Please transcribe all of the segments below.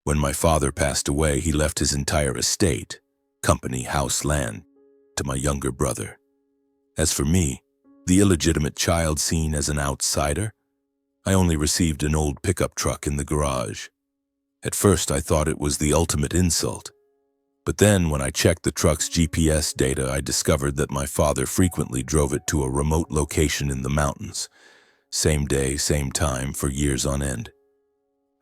When my father passed away, he left his entire estate, company, house, land, to my younger brother. As for me, the illegitimate child seen as an outsider, I only received an old pickup truck in the garage. At first, I thought it was the ultimate insult. But then, when I checked the truck's GPS data, I discovered that my father frequently drove it to a remote location in the mountains. Same day, same time, for years on end.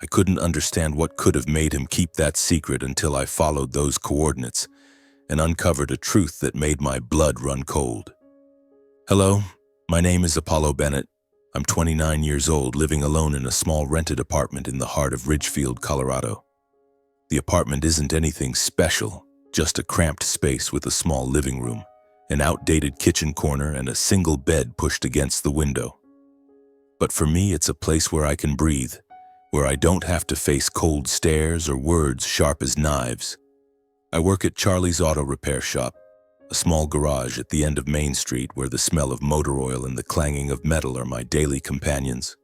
I couldn't understand what could have made him keep that secret until I followed those coordinates and uncovered a truth that made my blood run cold. Hello, my name is Apollo Bennett. I'm 29 years old, living alone in a small rented apartment in the heart of Ridgefield, Colorado. The apartment isn't anything special, just a cramped space with a small living room, an outdated kitchen corner, and a single bed pushed against the window. But for me, it's a place where I can breathe, where I don't have to face cold stares or words sharp as knives. I work at Charlie's Auto Repair Shop, a small garage at the end of Main Street where the smell of motor oil and the clanging of metal are my daily companions.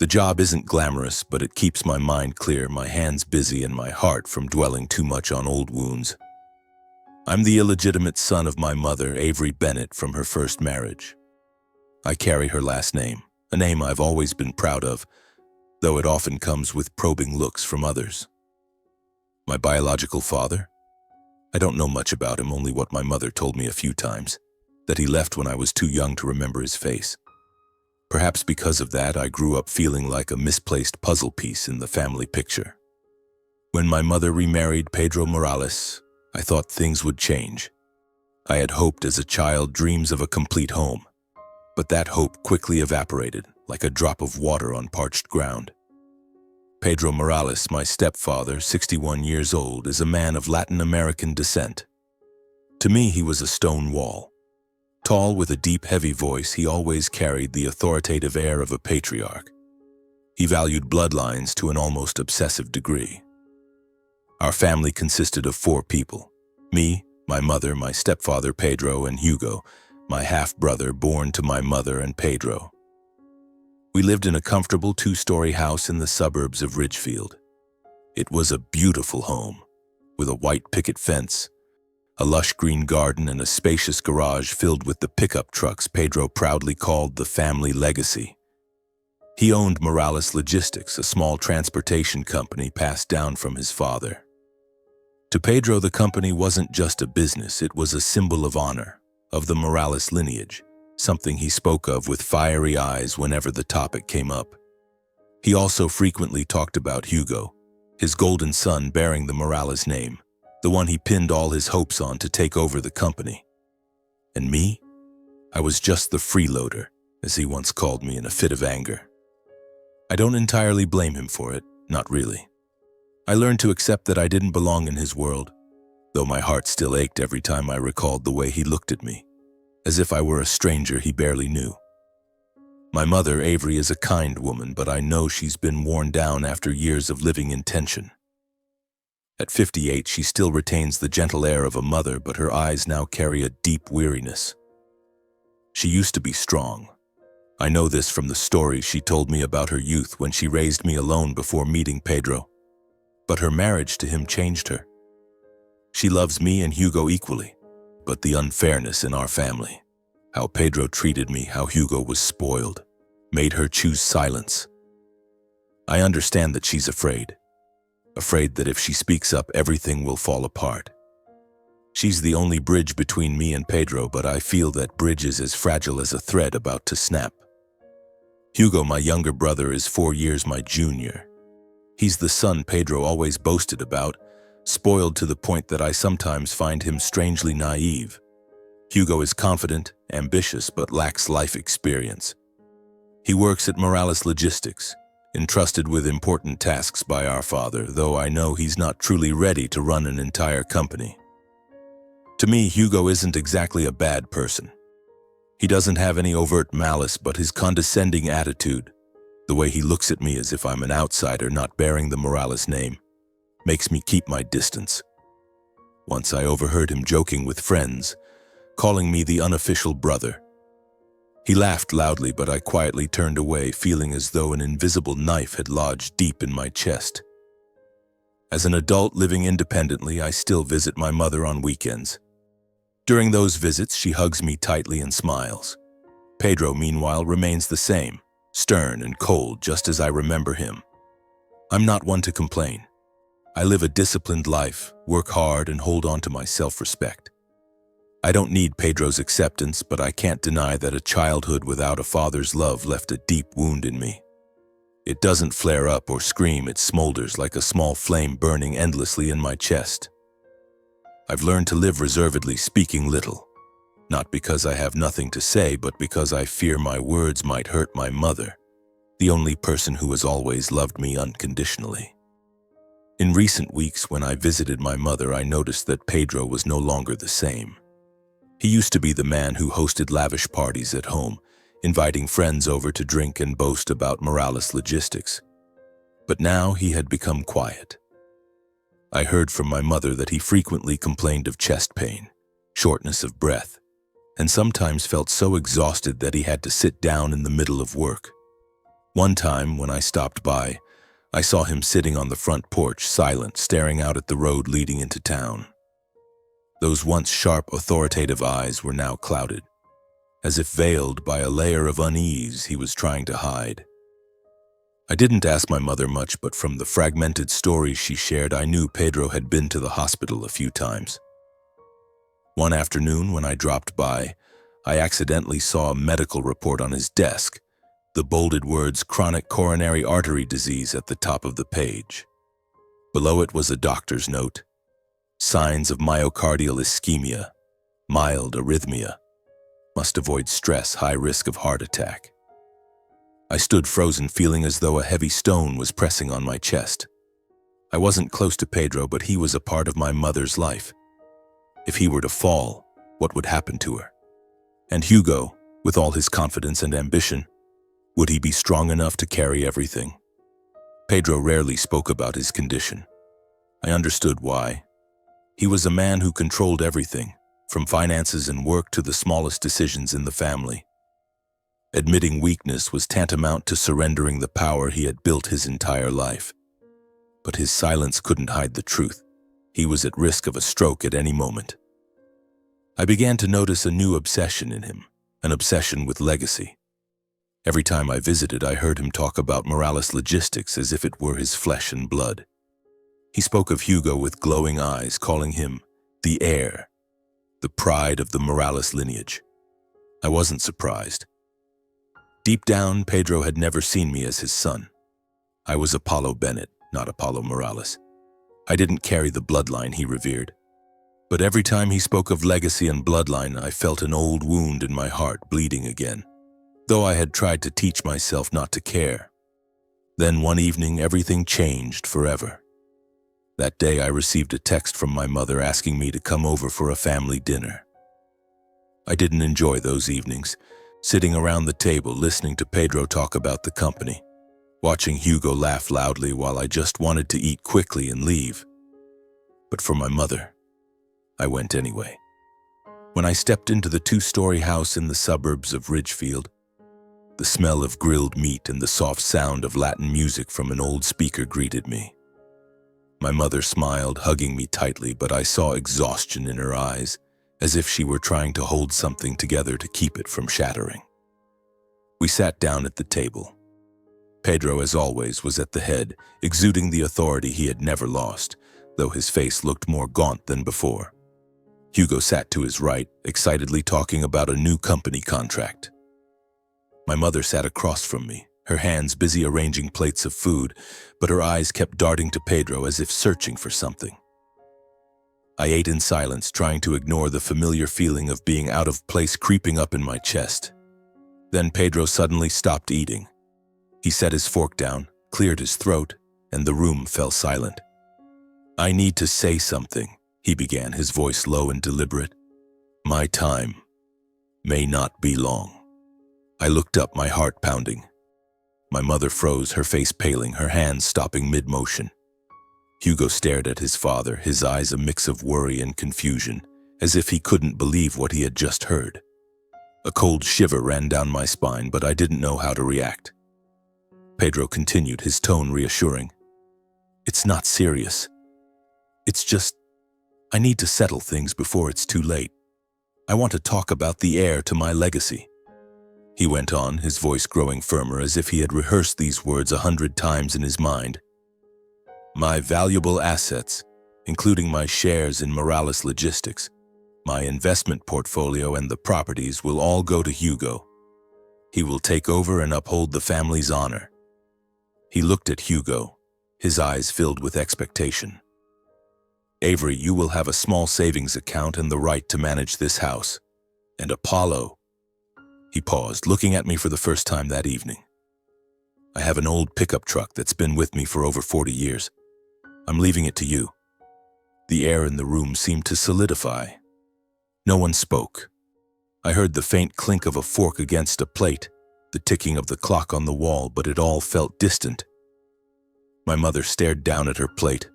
The job isn't glamorous, but it keeps my mind clear, my hands busy, and my heart from dwelling too much on old wounds. I'm the illegitimate son of my mother, Avery Bennett, from her first marriage. I carry her last name, a name I've always been proud of, though it often comes with probing looks from others. My biological father? I don't know much about him, only what my mother told me a few times, that he left when I was too young to remember his face. Perhaps because of that, I grew up feeling like a misplaced puzzle piece in the family picture. When my mother remarried Pedro Morales, I thought things would change. I had hoped as a child dreams of a complete home, but that hope quickly evaporated like a drop of water on parched ground. Pedro Morales, my stepfather, 61 years old, is a man of Latin American descent. To me, he was a stone wall. Tall with a deep, heavy voice, he always carried the authoritative air of a patriarch. He valued bloodlines to an almost obsessive degree. Our family consisted of 4 people: me, my mother, my stepfather Pedro, and Hugo, my half-brother born to my mother and Pedro. We lived in a comfortable 2-story house in the suburbs of Ridgefield. It was a beautiful home, with a white picket fence, a lush green garden, and a spacious garage filled with the pickup trucks Pedro proudly called the family legacy. He owned Morales Logistics, a small transportation company passed down from his father. To Pedro, the company wasn't just a business, it was a symbol of honor, of the Morales lineage, something he spoke of with fiery eyes whenever the topic came up. He also frequently talked about Hugo, his golden son bearing the Morales name, the one he pinned all his hopes on to take over the company. And me? I was just the freeloader, as he once called me in a fit of anger. I don't entirely blame him for it, not really. I learned to accept that I didn't belong in his world, though my heart still ached every time I recalled the way he looked at me, as if I were a stranger he barely knew. My mother, Avery, is a kind woman, but I know she's been worn down after years of living in tension. At 58, she still retains the gentle air of a mother, but her eyes now carry a deep weariness. She used to be strong. I know this from the stories she told me about her youth when she raised me alone before meeting Pedro. But her marriage to him changed her. She loves me and Hugo equally, but the unfairness in our family, how Pedro treated me, how Hugo was spoiled, made her choose silence. I understand that she's afraid that if she speaks up, everything will fall apart. She's the only bridge between me and Pedro, but I feel that bridge is as fragile as a thread about to snap. Hugo, my younger brother, is 4 years my junior. He's the son Pedro always boasted about, spoiled to the point that I sometimes find him strangely naive. Hugo is confident, ambitious, but lacks life experience. He works at Morales Logistics, entrusted with important tasks by our father, though I know he's not truly ready to run an entire company. To me, Hugo isn't exactly a bad person. He doesn't have any overt malice, but his condescending attitude, the way he looks at me as if I'm an outsider not bearing the Morales name, makes me keep my distance. Once I overheard him joking with friends, calling me the unofficial brother. He laughed loudly, but I quietly turned away, feeling as though an invisible knife had lodged deep in my chest. As an adult living independently, I still visit my mother on weekends. During those visits, she hugs me tightly and smiles. Pedro, meanwhile, remains the same, stern and cold, just as I remember him. I'm not one to complain. I live a disciplined life, work hard, and hold on to my self-respect. I don't need Pedro's acceptance, but I can't deny that a childhood without a father's love left a deep wound in me. It doesn't flare up or scream, it smolders like a small flame burning endlessly in my chest. I've learned to live reservedly, speaking little. Not because I have nothing to say, but because I fear my words might hurt my mother, the only person who has always loved me unconditionally. In recent weeks, when I visited my mother, I noticed that Pedro was no longer the same. He used to be the man who hosted lavish parties at home, inviting friends over to drink and boast about Morales logistics. But now he had become quiet. I heard from my mother that he frequently complained of chest pain, shortness of breath, and sometimes felt so exhausted that he had to sit down in the middle of work. One time, when I stopped by, I saw him sitting on the front porch, silent, staring out at the road leading into town. Those once sharp, authoritative eyes were now clouded, as if veiled by a layer of unease he was trying to hide. I didn't ask my mother much, but from the fragmented stories she shared, I knew Pedro had been to the hospital a few times. One afternoon, when I dropped by, I accidentally saw a medical report on his desk, the bolded words "chronic coronary artery disease" at the top of the page. Below it was a doctor's note: signs of myocardial ischemia, mild arrhythmia. Must avoid stress, high risk of heart attack. I stood frozen, feeling as though a heavy stone was pressing on my chest. I wasn't close to Pedro, but he was a part of my mother's life. If he were to fall, what would happen to her? And Hugo, with all his confidence and ambition, would he be strong enough to carry everything? Pedro rarely spoke about his condition. I understood why. He was a man who controlled everything, from finances and work to the smallest decisions in the family. Admitting weakness was tantamount to surrendering the power he had built his entire life. But his silence couldn't hide the truth. He was at risk of a stroke at any moment. I began to notice a new obsession in him, an obsession with legacy. Every time I visited, I heard him talk about Morales logistics as if it were his flesh and blood. He spoke of Hugo with glowing eyes, calling him the heir, the pride of the Morales lineage. I wasn't surprised. Deep down, Pedro had never seen me as his son. I was Apollo Bennett, not Apollo Morales. I didn't carry the bloodline he revered. But every time he spoke of legacy and bloodline, I felt an old wound in my heart bleeding again, though I had tried to teach myself not to care. Then one evening, everything changed forever. That day, I received a text from my mother asking me to come over for a family dinner. I didn't enjoy those evenings, sitting around the table listening to Pedro talk about the company, watching Hugo laugh loudly while I just wanted to eat quickly and leave. But for my mother, I went anyway. When I stepped into the two-story house in the suburbs of Ridgefield, the smell of grilled meat and the soft sound of Latin music from an old speaker greeted me. My mother smiled, hugging me tightly, but I saw exhaustion in her eyes, as if she were trying to hold something together to keep it from shattering. We sat down at the table. Pedro, as always, was at the head, exuding the authority he had never lost, though his face looked more gaunt than before. Hugo sat to his right, excitedly talking about a new company contract. My mother sat across from me, her hands busy arranging plates of food, but her eyes kept darting to Pedro as if searching for something. I ate in silence, trying to ignore the familiar feeling of being out of place creeping up in my chest. Then Pedro suddenly stopped eating. He set his fork down, cleared his throat, and the room fell silent. "I need to say something," he began, his voice low and deliberate. "My time may not be long." I looked up, my heart pounding. My mother froze, her face paling, her hands stopping mid-motion. Hugo stared at his father, his eyes a mix of worry and confusion, as if he couldn't believe what he had just heard. A cold shiver ran down my spine, but I didn't know how to react. Pedro continued, his tone reassuring. "It's not serious. It's just, I need to settle things before it's too late. I want to talk about the heir to my legacy." He went on, his voice growing firmer as if he had rehearsed these words 100 times in his mind. "My valuable assets, including my shares in Morales Logistics, my investment portfolio and the properties will all go to Hugo. He will take over and uphold the family's honor." He looked at Hugo, his eyes filled with expectation. "Avery, you will have a small savings account and the right to manage this house. And Apollo—" He paused, looking at me for the first time that evening. "I have an old pickup truck that's been with me for over 40 years. I'm leaving it to you." The air in the room seemed to solidify. No one spoke. I heard the faint clink of a fork against a plate, the ticking of the clock on the wall, but it all felt distant. My mother stared down at her plate,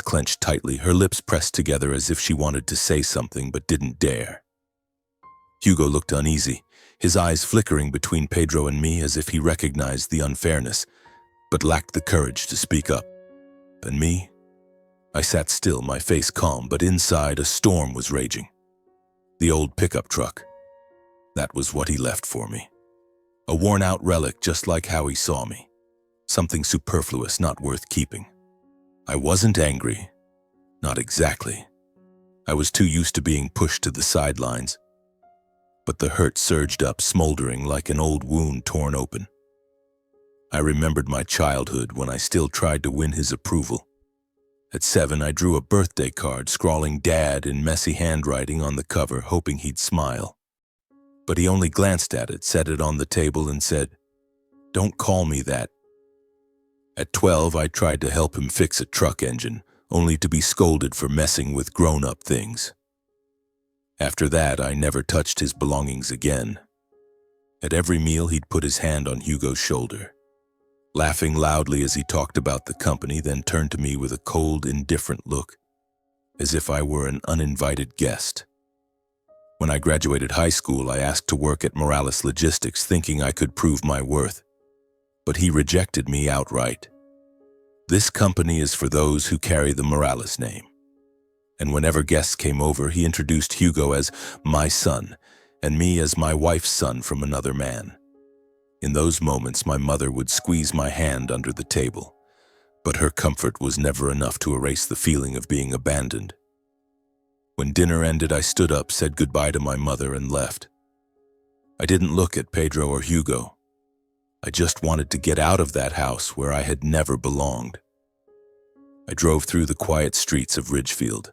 clenched tightly, her lips pressed together as if she wanted to say something but didn't dare. Hugo looked uneasy, his eyes flickering between Pedro and me as if he recognized the unfairness, but lacked the courage to speak up. And me? I sat still, my face calm, but inside a storm was raging. The old pickup truck. That was what he left for me. A worn-out relic, just like how he saw me. Something superfluous, not worth keeping. I wasn't angry. Not exactly. I was too used to being pushed to the sidelines. But the hurt surged up, smoldering like an old wound torn open. I remembered my childhood when I still tried to win his approval. At 7, I drew a birthday card, scrawling "Dad" in messy handwriting on the cover, hoping he'd smile. But he only glanced at it, set it on the table, and said, "Don't call me that." At 12, I tried to help him fix a truck engine, only to be scolded for messing with grown-up things. After that, I never touched his belongings again. At every meal, he'd put his hand on Hugo's shoulder, laughing loudly as he talked about the company, then turned to me with a cold, indifferent look, as if I were an uninvited guest. When I graduated high school, I asked to work at Morales Logistics, thinking I could prove my worth. But he rejected me outright. "This company is for those who carry the Morales name." And whenever guests came over, he introduced Hugo as my son, and me as my wife's son from another man. In those moments, my mother would squeeze my hand under the table, but her comfort was never enough to erase the feeling of being abandoned. When dinner ended, I stood up, said goodbye to my mother, and left. I didn't look at Pedro or Hugo. I just wanted to get out of that house where I had never belonged. I drove through the quiet streets of Ridgefield,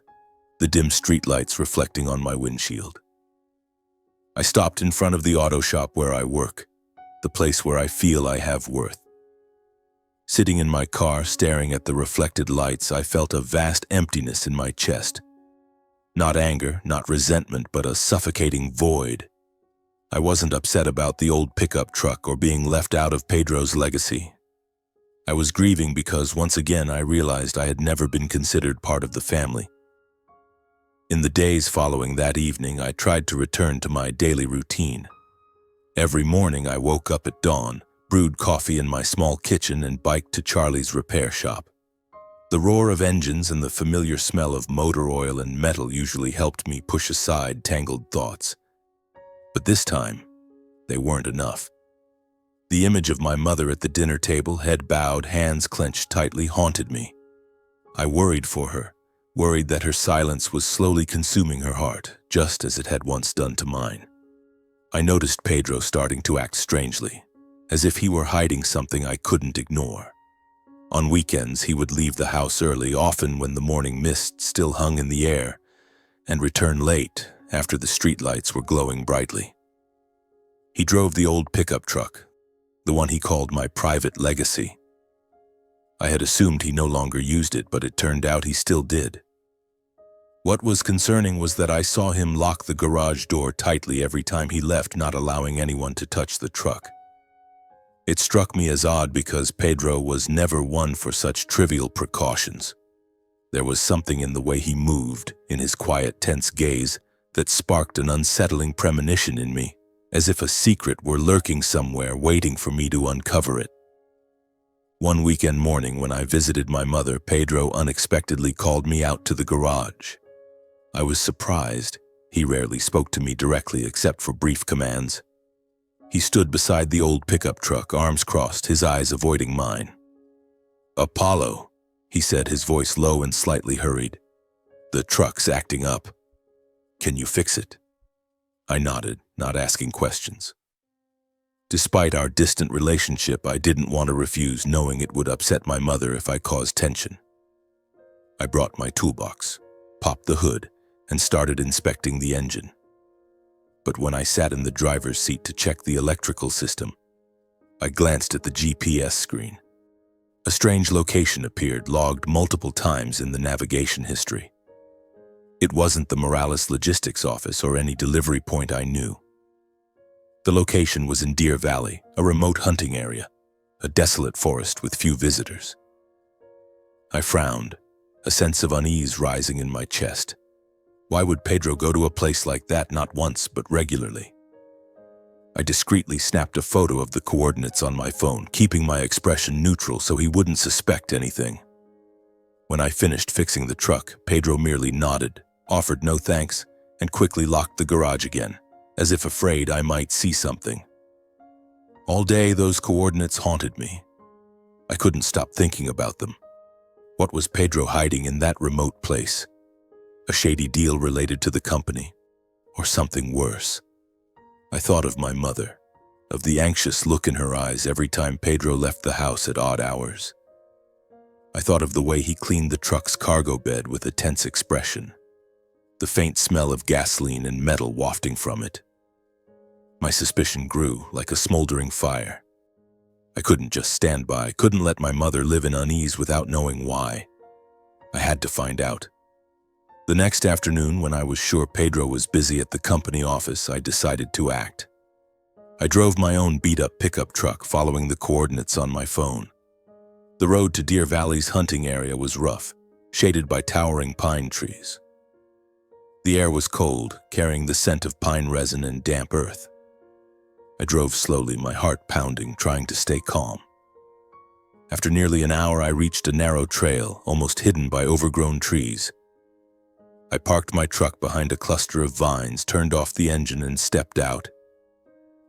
the dim streetlights reflecting on my windshield. I stopped in front of the auto shop where I work, the place where I feel I have worth. Sitting in my car, staring at the reflected lights, I felt a vast emptiness in my chest. Not anger, not resentment, but a suffocating void. I wasn't upset about the old pickup truck or being left out of Pedro's legacy. I was grieving because once again I realized I had never been considered part of the family. In the days following that evening, I tried to return to my daily routine. Every morning I woke up at dawn, brewed coffee in my small kitchen, and biked to Charlie's repair shop. The roar of engines and the familiar smell of motor oil and metal usually helped me push aside tangled thoughts. But this time, they weren't enough. The image of my mother at the dinner table, head bowed, hands clenched tightly, haunted me. I worried for her, worried that her silence was slowly consuming her heart, just as it had once done to mine. I noticed Pedro starting to act strangely, as if he were hiding something I couldn't ignore. On weekends, he would leave the house early, often when the morning mist still hung in the air, and return late, after the streetlights were glowing brightly. He drove the old pickup truck, the one he called my private legacy. I had assumed he no longer used it, but it turned out he still did. What was concerning was that I saw him lock the garage door tightly every time he left, not allowing anyone to touch the truck. It struck me as odd because Pedro was never one for such trivial precautions. There was something in the way he moved, in his quiet, tense gaze, that sparked an unsettling premonition in me, as if a secret were lurking somewhere waiting for me to uncover it. One weekend morning when I visited my mother, Pedro unexpectedly called me out to the garage. I was surprised. He rarely spoke to me directly except for brief commands. He stood beside the old pickup truck, arms crossed, his eyes avoiding mine. "Apollo," he said, his voice low and slightly hurried. "The truck's acting up. Can you fix it?" I nodded, not asking questions. Despite our distant relationship, I didn't want to refuse, knowing it would upset my mother if I caused tension. I brought my toolbox, popped the hood, and started inspecting the engine. But when I sat in the driver's seat to check the electrical system, I glanced at the GPS screen. A strange location appeared, logged multiple times in the navigation history. It wasn't the Morales logistics office or any delivery point I knew. The location was in Deer Valley, a remote hunting area, a desolate forest with few visitors. I frowned, a sense of unease rising in my chest. Why would Pedro go to a place like that not once but regularly? I discreetly snapped a photo of the coordinates on my phone, keeping my expression neutral so he wouldn't suspect anything. When I finished fixing the truck, Pedro merely nodded, offered no thanks, and quickly locked the garage again, as if afraid I might see something. All day, those coordinates haunted me. I couldn't stop thinking about them. What was Pedro hiding in that remote place? A shady deal related to the company, or something worse? I thought of my mother, of the anxious look in her eyes every time Pedro left the house at odd hours. I thought of the way he cleaned the truck's cargo bed with a tense expression, the faint smell of gasoline and metal wafting from it. My suspicion grew like a smoldering fire. I couldn't just stand by, couldn't let my mother live in unease without knowing why. I had to find out. The next afternoon, when I was sure Pedro was busy at the company office, I decided to act. I drove my own beat-up pickup truck, following the coordinates on my phone. The road to Deer Valley's hunting area was rough, shaded by towering pine trees. The air was cold, carrying the scent of pine resin and damp earth. I drove slowly, my heart pounding, trying to stay calm. After nearly an hour, I reached a narrow trail, almost hidden by overgrown trees. I parked my truck behind a cluster of vines, turned off the engine, and stepped out,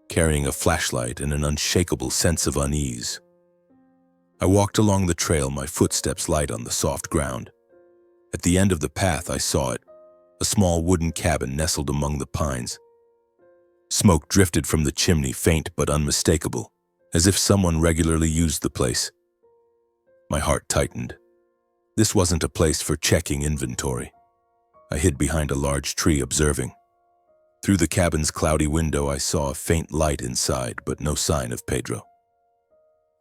carrying a flashlight and an unshakable sense of unease. I walked along the trail, my footsteps light on the soft ground. At the end of the path, I saw it, a small wooden cabin nestled among the pines. Smoke drifted from the chimney, faint but unmistakable, as if someone regularly used the place. My heart tightened. This wasn't a place for checking inventory. I hid behind a large tree, observing. Through the cabin's cloudy window, I saw a faint light inside, but no sign of Pedro.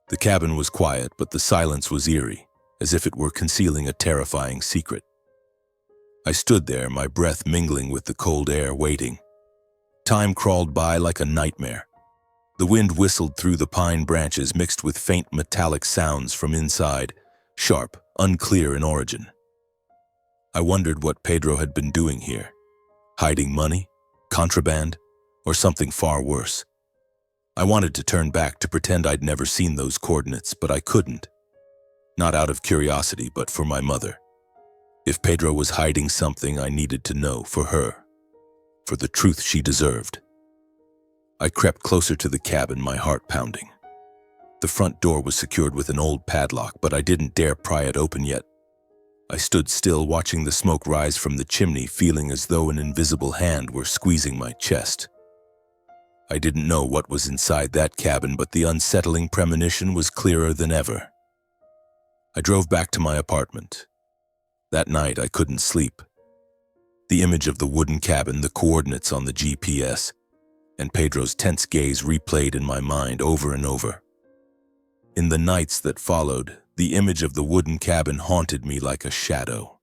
The cabin was quiet, but the silence was eerie, as if it were concealing a terrifying secret. I stood there, my breath mingling with the cold air, waiting. Time crawled by like a nightmare. The wind whistled through the pine branches, mixed with faint metallic sounds from inside, sharp, unclear in origin. I wondered what Pedro had been doing here. Hiding money, contraband, or something far worse. I wanted to turn back, to pretend I'd never seen those coordinates, but I couldn't. Not out of curiosity, but for my mother. If Pedro was hiding something, I needed to know, for her, for the truth she deserved. I crept closer to the cabin, my heart pounding. The front door was secured with an old padlock, but I didn't dare pry it open yet. I stood still, watching the smoke rise from the chimney, feeling as though an invisible hand were squeezing my chest. I didn't know what was inside that cabin, but the unsettling premonition was clearer than ever. I drove back to my apartment. That night, I couldn't sleep. The image of the wooden cabin, the coordinates on the GPS, and Pedro's tense gaze replayed in my mind over and over. In the nights that followed, the image of the wooden cabin haunted me like a shadow.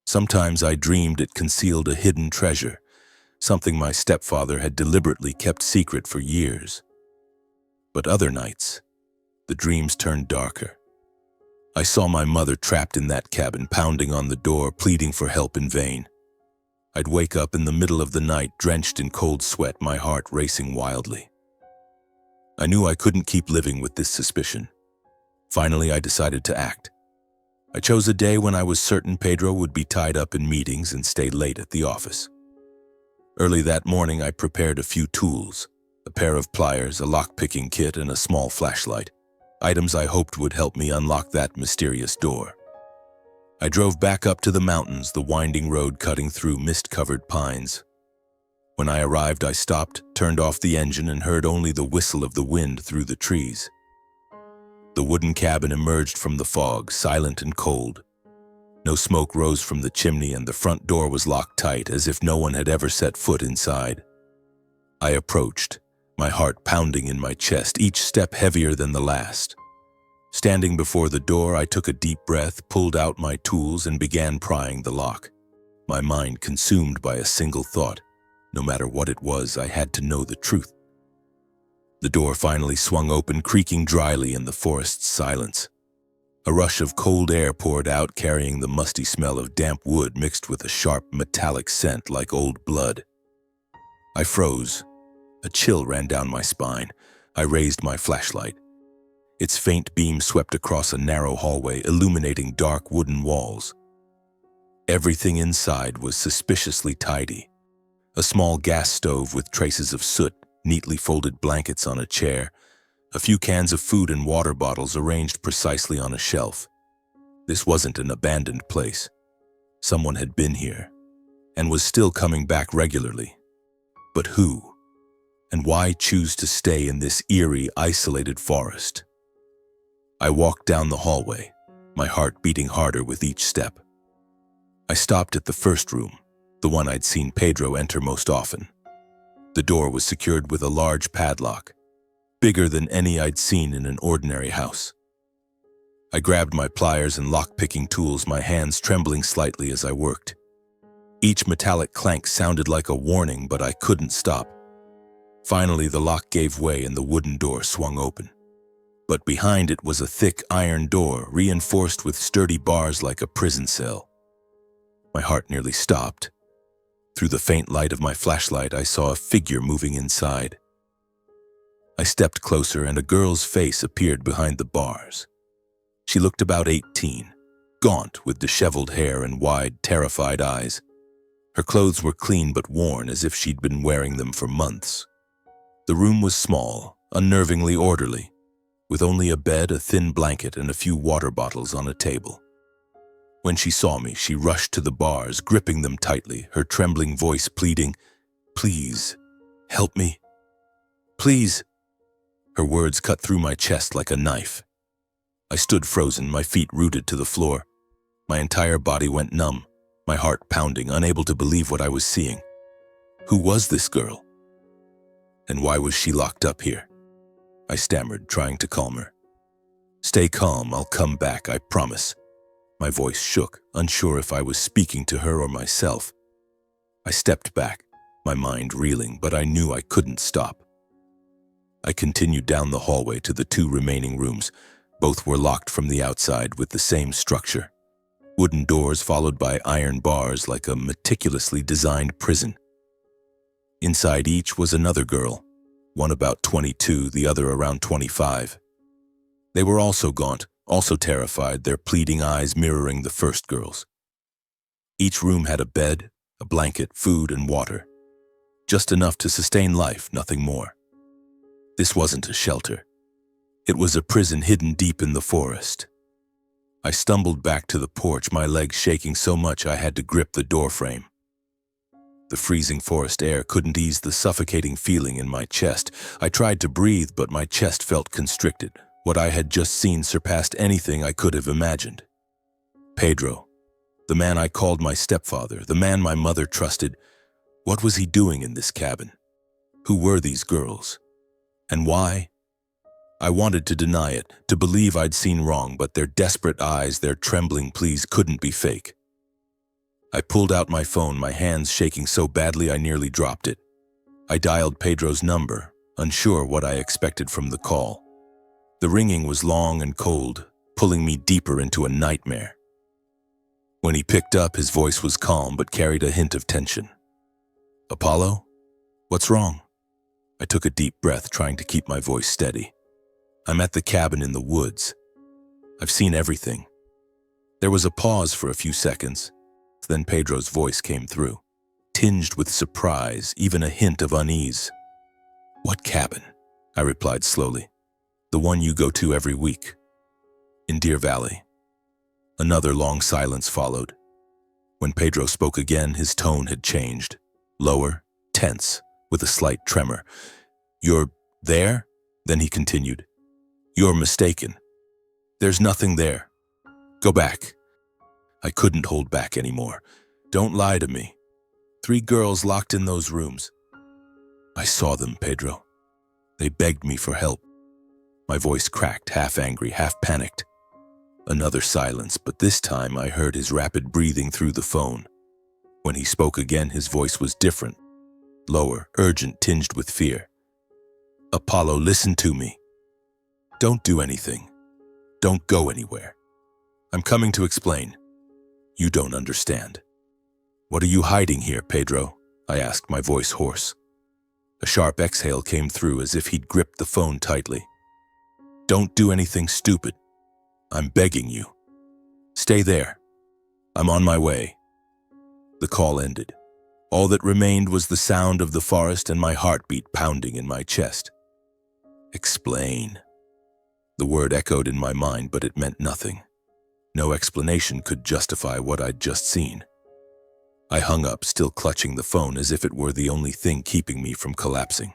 Sometimes I dreamed it concealed a hidden treasure, something my stepfather had deliberately kept secret for years. But other nights, the dreams turned darker. I saw my mother trapped in that cabin, pounding on the door, pleading for help in vain. I'd wake up in the middle of the night, drenched in cold sweat, my heart racing wildly. I knew I couldn't keep living with this suspicion. Finally, I decided to act. I chose a day when I was certain Pedro would be tied up in meetings and stay late at the office. Early that morning, I prepared a few tools, a pair of pliers, a lock-picking kit, and a small flashlight, items I hoped would help me unlock that mysterious door. I drove back up to the mountains, the winding road cutting through mist-covered pines. When I arrived, I stopped, turned off the engine, and heard only the whistle of the wind through the trees. The wooden cabin emerged from the fog, silent and cold. No smoke rose from the chimney, and the front door was locked tight, as if no one had ever set foot inside. I approached, my heart pounding in my chest, each step heavier than the last. Standing before the door, I took a deep breath, pulled out my tools, and began prying the lock. My mind consumed by a single thought. No matter what it was, I had to know the truth. The door finally swung open, creaking dryly in the forest's silence. A rush of cold air poured out, carrying the musty smell of damp wood mixed with a sharp, metallic scent like old blood. I froze. A chill ran down my spine. I raised my flashlight. Its faint beam swept across a narrow hallway, illuminating dark wooden walls. Everything inside was suspiciously tidy. A small gas stove with traces of soot, neatly folded blankets on a chair, a few cans of food and water bottles arranged precisely on a shelf. This wasn't an abandoned place. Someone had been here, and was still coming back regularly. But who? And why choose to stay in this eerie, isolated forest? I walked down the hallway, my heart beating harder with each step. I stopped at the first room, the one I'd seen Pedro enter most often. The door was secured with a large padlock, bigger than any I'd seen in an ordinary house. I grabbed my pliers and lock-picking tools, my hands trembling slightly as I worked. Each metallic clank sounded like a warning, but I couldn't stop. Finally, the lock gave way and the wooden door swung open. But behind it was a thick iron door, reinforced with sturdy bars like a prison cell. My heart nearly stopped. Through the faint light of my flashlight, I saw a figure moving inside. I stepped closer, and a girl's face appeared behind the bars. She looked about 18, gaunt with disheveled hair and wide, terrified eyes. Her clothes were clean but worn, as if she'd been wearing them for months. The room was small, unnervingly orderly, with only a bed, a thin blanket, and a few water bottles on a table. When she saw me, she rushed to the bars, gripping them tightly, her trembling voice pleading, "Please, help me. Please." Her words cut through my chest like a knife. I stood frozen, my feet rooted to the floor. My entire body went numb, my heart pounding, unable to believe what I was seeing. Who was this girl? And why was she locked up here? I stammered, trying to calm her. "Stay calm, I'll come back, I promise." My voice shook, unsure if I was speaking to her or myself. I stepped back, my mind reeling, but I knew I couldn't stop. I continued down the hallway to the two remaining rooms. Both were locked from the outside with the same structure. Wooden doors followed by iron bars like a meticulously designed prison. Inside each was another girl, one about 22, the other around 25. They were also gaunt, also terrified, their pleading eyes mirroring the first girl's. Each room had a bed, a blanket, food, and water. Just enough to sustain life, nothing more. This wasn't a shelter. It was a prison hidden deep in the forest. I stumbled back to the porch, my legs shaking so much I had to grip the doorframe. The freezing forest air couldn't ease the suffocating feeling in my chest. I tried to breathe, but my chest felt constricted. What I had just seen surpassed anything I could have imagined. Pedro, the man I called my stepfather, the man my mother trusted, what was he doing in this cabin? Who were these girls? And why? I wanted to deny it, to believe I'd seen wrong, but their desperate eyes, their trembling pleas couldn't be fake. I pulled out my phone, my hands shaking so badly I nearly dropped it. I dialed Pedro's number, unsure what I expected from the call. The ringing was long and cold, pulling me deeper into a nightmare. When he picked up, his voice was calm but carried a hint of tension. "Apollo? What's wrong?" I took a deep breath, trying to keep my voice steady. "I'm at the cabin in the woods. I've seen everything." There was a pause for a few seconds. Then Pedro's voice came through, tinged with surprise, even a hint of unease. "What cabin?" I replied slowly. "The one you go to every week." "In Deer Valley." Another long silence followed. When Pedro spoke again, his tone had changed. Lower, tense, with a slight tremor. "You're there?" Then he continued. "You're mistaken. There's nothing there. Go back." I couldn't hold back anymore. "Don't lie to me. 3 girls locked in those rooms." "I saw them, Pedro. They begged me for help." My voice cracked, half angry, half panicked. Another silence, but this time I heard his rapid breathing through the phone. When he spoke again, his voice was different, lower, urgent, tinged with fear. "Apollo, listen to me. Don't do anything. Don't go anywhere. I'm coming to explain. You don't understand." "What are you hiding here, Pedro?" I asked, my voice hoarse. A sharp exhale came through as if he'd gripped the phone tightly. "Don't do anything stupid. I'm begging you. Stay there. I'm on my way." The call ended. All that remained was the sound of the forest and my heartbeat pounding in my chest. Explain. The word echoed in my mind, but it meant nothing. No explanation could justify what I'd just seen. I hung up, still clutching the phone as if it were the only thing keeping me from collapsing.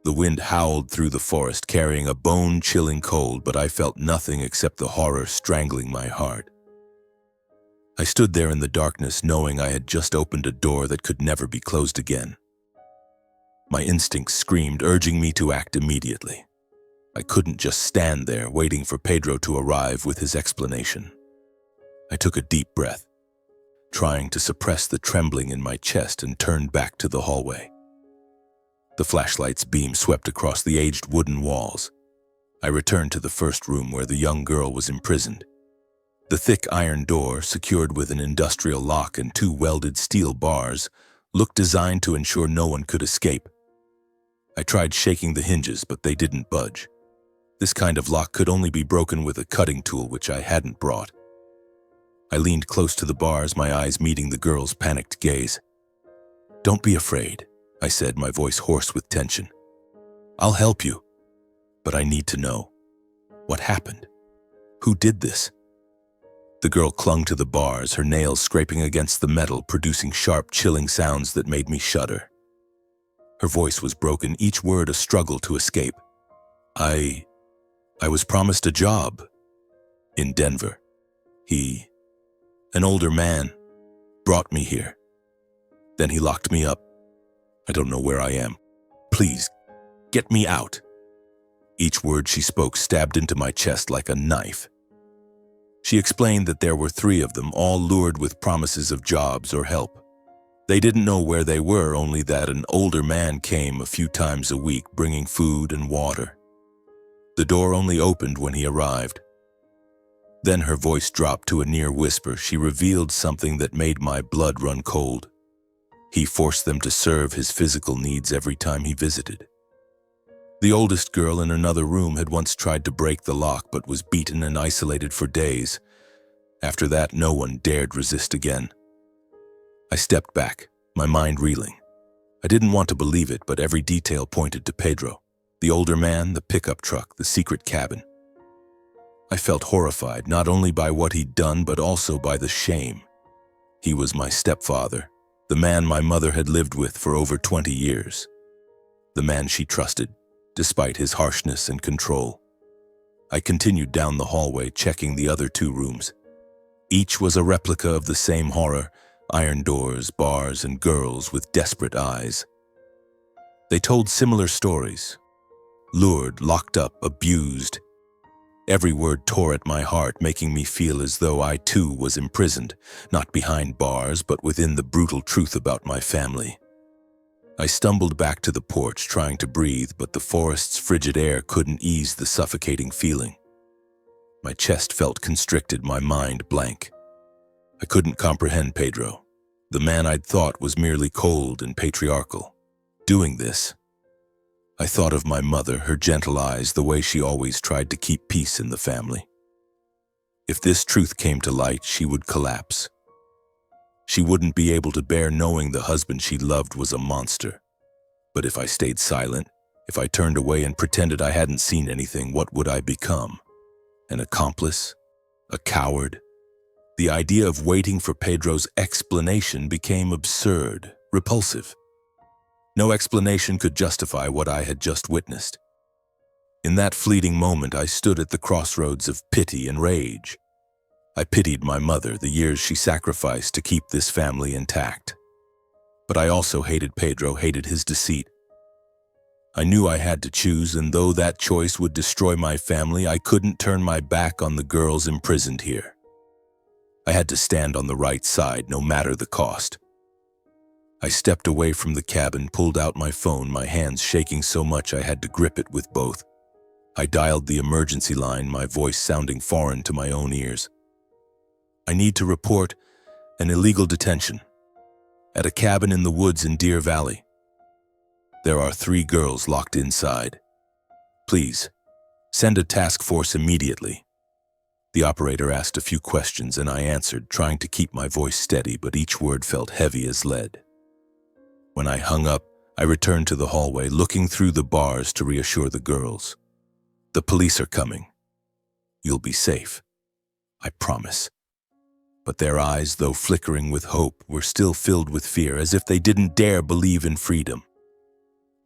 The wind howled through the forest, carrying a bone-chilling cold, but I felt nothing except the horror strangling my heart. I stood there in the darkness, knowing I had just opened a door that could never be closed again. My instincts screamed, urging me to act immediately. I couldn't just stand there, waiting for Pedro to arrive with his explanation. I took a deep breath, trying to suppress the trembling in my chest, and turned back to the hallway. The flashlight's beam swept across the aged wooden walls. I returned to the first room where the young girl was imprisoned. The thick iron door, secured with an industrial lock and 2 welded steel bars, looked designed to ensure no one could escape. I tried shaking the hinges, but they didn't budge. This kind of lock could only be broken with a cutting tool, which I hadn't brought. I leaned close to the bars, my eyes meeting the girl's panicked gaze. "Don't be afraid," I said, my voice hoarse with tension. "I'll help you, but I need to know. What happened? Who did this?" The girl clung to the bars, her nails scraping against the metal, producing sharp, chilling sounds that made me shudder. Her voice was broken, each word a struggle to escape. I was promised a job in Denver. An older man, brought me here. Then he locked me up. I don't know where I am. Please, get me out." Each word she spoke stabbed into my chest like a knife. She explained that there were 3 of them, all lured with promises of jobs or help. They didn't know where they were, only that an older man came a few times a week, bringing food and water. The door only opened when he arrived. Then her voice dropped to a near whisper. She revealed something that made my blood run cold. He forced them to serve his physical needs every time he visited. The oldest girl in another room had once tried to break the lock, but was beaten and isolated for days. After that, no one dared resist again. I stepped back, my mind reeling. I didn't want to believe it, but every detail pointed to Pedro. The older man, the pickup truck, the secret cabin. I felt horrified, not only by what he'd done, but also by the shame. He was my stepfather, the man my mother had lived with for over 20 years. The man she trusted, despite his harshness and control. I continued down the hallway, checking the other 2 rooms. Each was a replica of the same horror, iron doors, bars, and girls with desperate eyes. They told similar stories. Lured, locked up, abused. Every word tore at my heart, making me feel as though I too was imprisoned, not behind bars, but within the brutal truth about my family. I stumbled back to the porch, trying to breathe, but the forest's frigid air couldn't ease the suffocating feeling. My chest felt constricted, my mind blank. I couldn't comprehend Pedro, the man I'd thought was merely cold and patriarchal, doing this. I thought of my mother, her gentle eyes, the way she always tried to keep peace in the family. If this truth came to light, she would collapse. She wouldn't be able to bear knowing the husband she loved was a monster. But if I stayed silent, if I turned away and pretended I hadn't seen anything, what would I become? An accomplice? A coward? The idea of waiting for Pedro's explanation became absurd, repulsive. No explanation could justify what I had just witnessed. In that fleeting moment, I stood at the crossroads of pity and rage. I pitied my mother, the years she sacrificed to keep this family intact. But I also hated Pedro, hated his deceit. I knew I had to choose, and though that choice would destroy my family, I couldn't turn my back on the girls imprisoned here. I had to stand on the right side, no matter the cost. I stepped away from the cabin, pulled out my phone, my hands shaking so much I had to grip it with both. I dialed the emergency line, my voice sounding foreign to my own ears. I need to report an illegal detention at a cabin in the woods in Deer Valley. There are 3 girls locked inside. Please, send a task force immediately. The operator asked a few questions and I answered, trying to keep my voice steady, but each word felt heavy as lead. When I hung up, I returned to the hallway, looking through the bars to reassure the girls. The police are coming. You'll be safe. I promise. But their eyes, though flickering with hope, were still filled with fear, as if they didn't dare believe in freedom.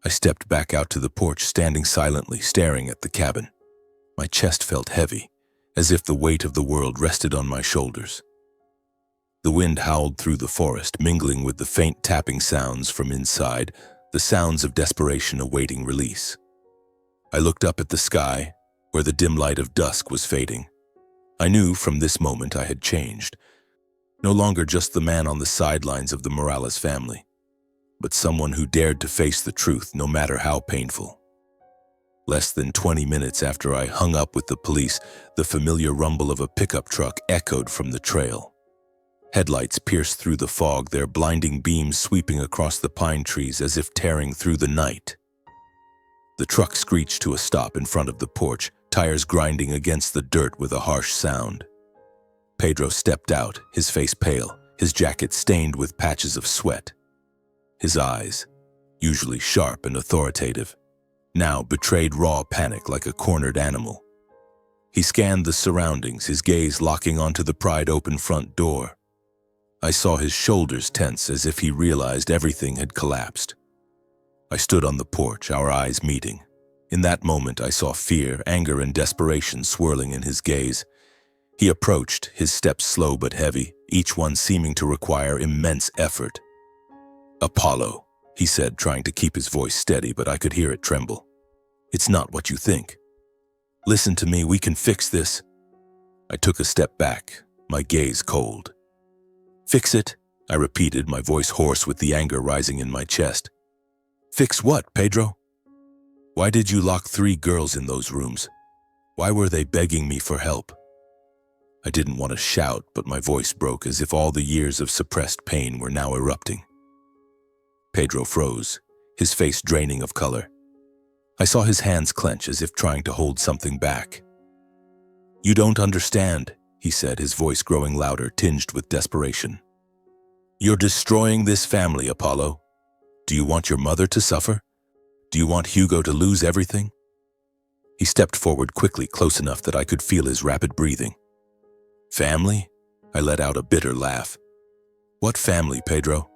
I stepped back out to the porch, standing silently, staring at the cabin. My chest felt heavy, as if the weight of the world rested on my shoulders. The wind howled through the forest, mingling with the faint tapping sounds from inside, the sounds of desperation awaiting release. I looked up at the sky, where the dim light of dusk was fading. I knew from this moment I had changed. No longer just the man on the sidelines of the Morales family, but someone who dared to face the truth, no matter how painful. Less than 20 minutes after I hung up with the police, the familiar rumble of a pickup truck echoed from the trail. Headlights pierced through the fog, their blinding beams sweeping across the pine trees as if tearing through the night. The truck screeched to a stop in front of the porch, tires grinding against the dirt with a harsh sound. Pedro stepped out, his face pale, his jacket stained with patches of sweat. His eyes, usually sharp and authoritative, now betrayed raw panic like a cornered animal. He scanned the surroundings, his gaze locking onto the pried-open front door. I saw his shoulders tense as if he realized everything had collapsed. I stood on the porch, our eyes meeting. In that moment, I saw fear, anger, and desperation swirling in his gaze. He approached, his steps slow but heavy, each one seeming to require immense effort. "Apollo," he said, trying to keep his voice steady, but I could hear it tremble. "It's not what you think. Listen to me, we can fix this." I took a step back, my gaze cold. "Fix it?" I repeated, my voice hoarse with the anger rising in my chest. "Fix what, Pedro? Why did you lock 3 girls in those rooms? Why were they begging me for help?" I didn't want to shout, but my voice broke as if all the years of suppressed pain were now erupting. Pedro froze, his face draining of color. I saw his hands clench as if trying to hold something back. "You don't understand," he said, his voice growing louder, tinged with desperation. "You're destroying this family, Apollo. Do you want your mother to suffer? Do you want Hugo to lose everything?" He stepped forward quickly, close enough that I could feel his rapid breathing. "Family?" I let out a bitter laugh. "What family, Pedro?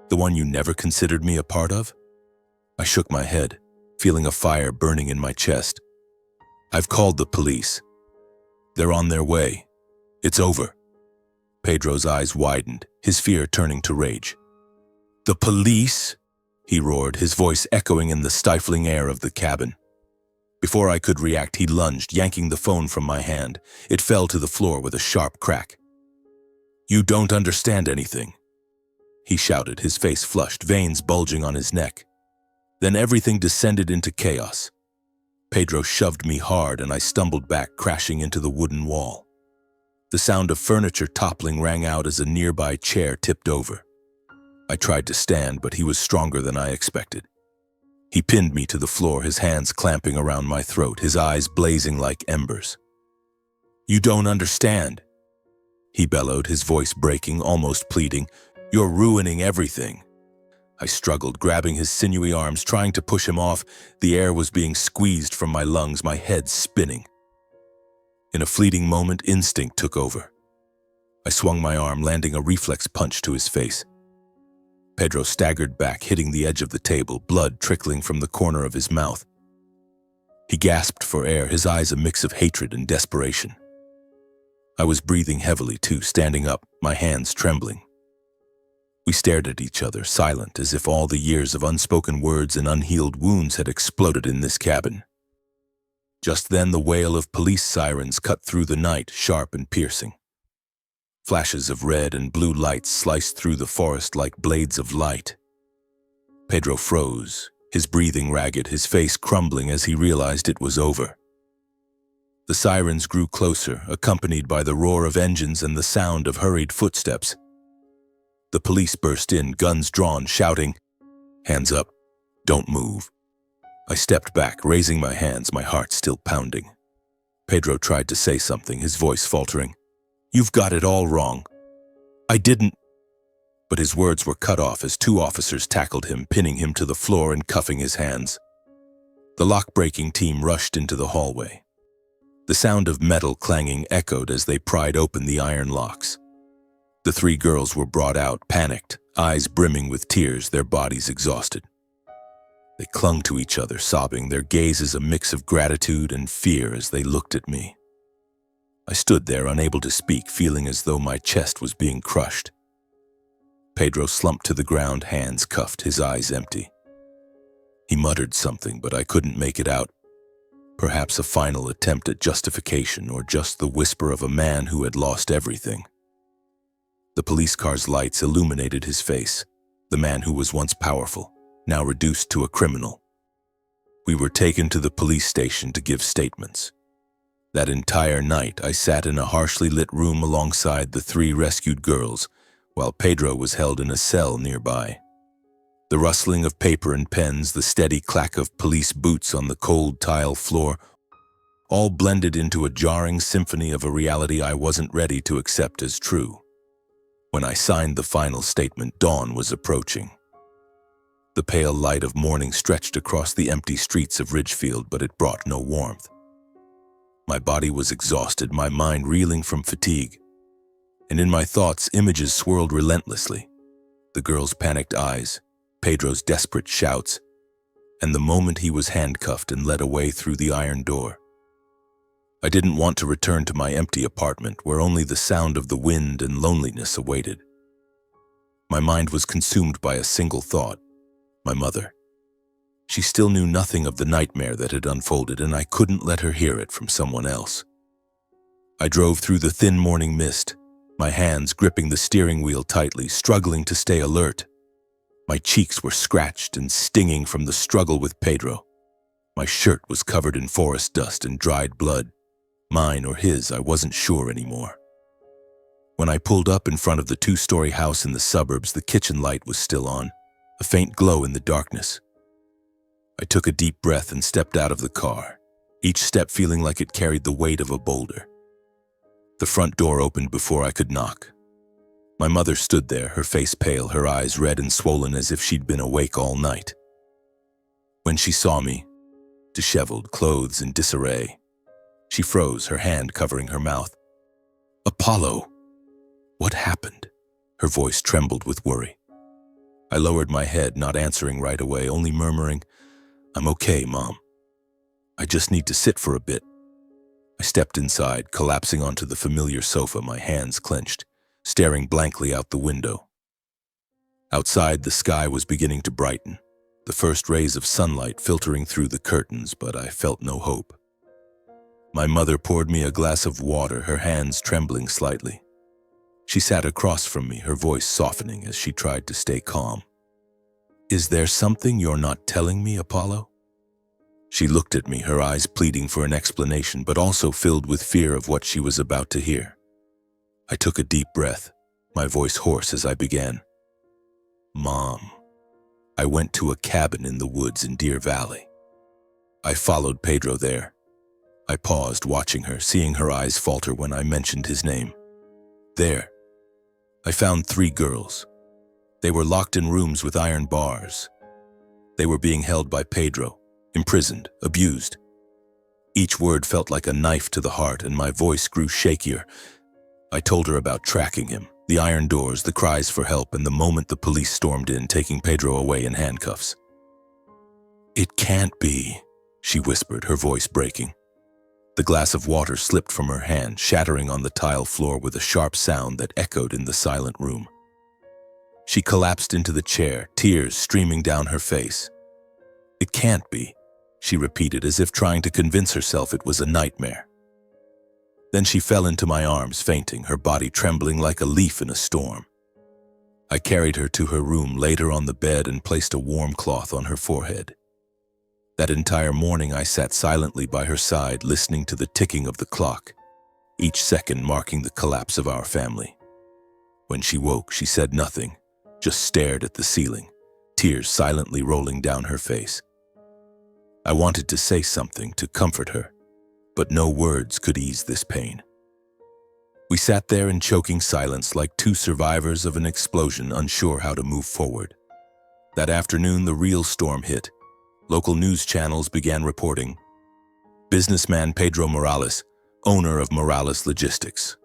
The one you never considered me a part of?" I shook my head, feeling a fire burning in my chest. "I've called the police. They're on their way. It's over." Pedro's eyes widened, his fear turning to rage. "The police?" he roared, his voice echoing in the stifling air of the cabin. Before I could react, he lunged, yanking the phone from my hand. It fell to the floor with a sharp crack. "You don't understand anything," he shouted, his face flushed, veins bulging on his neck. Then everything descended into chaos. Pedro shoved me hard and I stumbled back, crashing into the wooden wall. The sound of furniture toppling rang out as a nearby chair tipped over. I tried to stand, but he was stronger than I expected. He pinned me to the floor, his hands clamping around my throat, his eyes blazing like embers. You don't understand," he bellowed, his voice breaking, almost pleading. "You're ruining everything." I struggled, grabbing his sinewy arms, trying to push him off. The air was being squeezed from my lungs, my head spinning. In a fleeting moment, instinct took over. I swung my arm, landing a reflex punch to his face. Pedro staggered back, hitting the edge of the table, blood trickling from the corner of his mouth. He gasped for air, his eyes a mix of hatred and desperation. I was breathing heavily too, standing up, my hands trembling. We stared at each other, silent, as if all the years of unspoken words and unhealed wounds had exploded in this cabin. Just then, the wail of police sirens cut through the night, sharp and piercing. Flashes of red and blue lights sliced through the forest like blades of light. Pedro froze, his breathing ragged, his face crumbling as he realized it was over. The sirens grew closer, accompanied by the roar of engines and the sound of hurried footsteps. The police burst in, guns drawn, shouting, "Hands up, don't move." I stepped back, raising my hands, my heart still pounding. Pedro tried to say something, his voice faltering. "You've got it all wrong. I didn't..." But his words were cut off as two officers tackled him, pinning him to the floor and cuffing his hands. The lock-breaking team rushed into the hallway. The sound of metal clanging echoed as they pried open the iron locks. The three girls were brought out, panicked, eyes brimming with tears, their bodies exhausted. They clung to each other, sobbing, their gazes a mix of gratitude and fear as they looked at me. I stood there, unable to speak, feeling as though my chest was being crushed. Pedro slumped to the ground, hands cuffed, his eyes empty. He muttered something, but I couldn't make it out. Perhaps a final attempt at justification, or just the whisper of a man who had lost everything. The police car's lights illuminated his face, the man who was once powerful, now reduced to a criminal. We were taken to the police station to give statements. That entire night, I sat in a harshly lit room alongside the three rescued girls, while Pedro was held in a cell nearby. The rustling of paper and pens, the steady clack of police boots on the cold tile floor, all blended into a jarring symphony of a reality I wasn't ready to accept as true. When I signed the final statement, dawn was approaching. The pale light of morning stretched across the empty streets of Ridgefield, but it brought no warmth. My body was exhausted, my mind reeling from fatigue. And in my thoughts, images swirled relentlessly. The girl's panicked eyes, Pedro's desperate shouts, and the moment he was handcuffed and led away through the iron door. I didn't want to return to my empty apartment, where only the sound of the wind and loneliness awaited. My mind was consumed by a single thought: my mother. She still knew nothing of the nightmare that had unfolded, and I couldn't let her hear it from someone else. I drove through the thin morning mist, my hands gripping the steering wheel tightly, struggling to stay alert. My cheeks were scratched and stinging from the struggle with Pedro. My shirt was covered in forest dust and dried blood. Mine or his, I wasn't sure anymore. When I pulled up in front of the two-story house in the suburbs, the kitchen light was still on, a faint glow in the darkness. I took a deep breath and stepped out of the car, each step feeling like it carried the weight of a boulder. The front door opened before I could knock. My mother stood there, her face pale, her eyes red and swollen as if she'd been awake all night. When she saw me, disheveled, clothes in disarray, she froze, her hand covering her mouth. "Apollo, what happened?" Her voice trembled with worry. I lowered my head, not answering right away, only murmuring, "I'm okay, Mom. I just need to sit for a bit." I stepped inside, collapsing onto the familiar sofa, my hands clenched, staring blankly out the window. Outside, the sky was beginning to brighten, the first rays of sunlight filtering through the curtains, but I felt no hope. My mother poured me a glass of water, her hands trembling slightly. She sat across from me, her voice softening as she tried to stay calm. "Is there something you're not telling me, Apollo?" She looked at me, her eyes pleading for an explanation, but also filled with fear of what she was about to hear. I took a deep breath, my voice hoarse as I began. "Mom, I went to a cabin in the woods in Deer Valley. I followed Pedro there. I paused, watching her, seeing her eyes falter when I mentioned his name. There, I found 3 girls. They were locked in rooms with iron bars. They were being held by Pedro, imprisoned, abused. Each word felt like a knife to the heart, and my voice grew shakier. I told her about tracking him, the iron doors, the cries for help, and the moment the police stormed in, taking Pedro away in handcuffs. "It can't be," she whispered, her voice breaking. The glass of water slipped from her hand, shattering on the tile floor with a sharp sound that echoed in the silent room. She collapsed into the chair, tears streaming down her face. "It can't be," she repeated, as if trying to convince herself it was a nightmare. Then she fell into my arms, fainting, her body trembling like a leaf in a storm. I carried her to her room, laid her on the bed, and placed a warm cloth on her forehead. That entire morning I sat silently by her side, listening to the ticking of the clock, each second marking the collapse of our family. When she woke, she said nothing, just stared at the ceiling, tears silently rolling down her face. I wanted to say something to comfort her, but no words could ease this pain. We sat there in choking silence, like 2 survivors of an explosion, unsure how to move forward. That afternoon, the real storm hit. Local news channels began reporting. Businessman Pedro Morales, owner of Morales Logistics,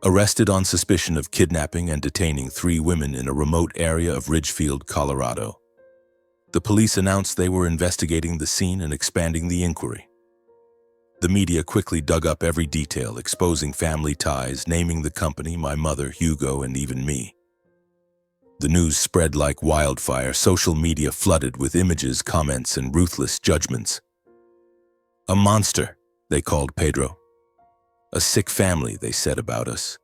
arrested on suspicion of kidnapping and detaining 3 women in a remote area of Ridgefield, Colorado. The police announced they were investigating the scene and expanding the inquiry. The media quickly dug up every detail, exposing family ties, naming the company, my mother, Hugo, and even me. The news spread like wildfire, social media flooded with images, comments, and ruthless judgments. "A monster," they called Pedro. "A sick family," they said about us.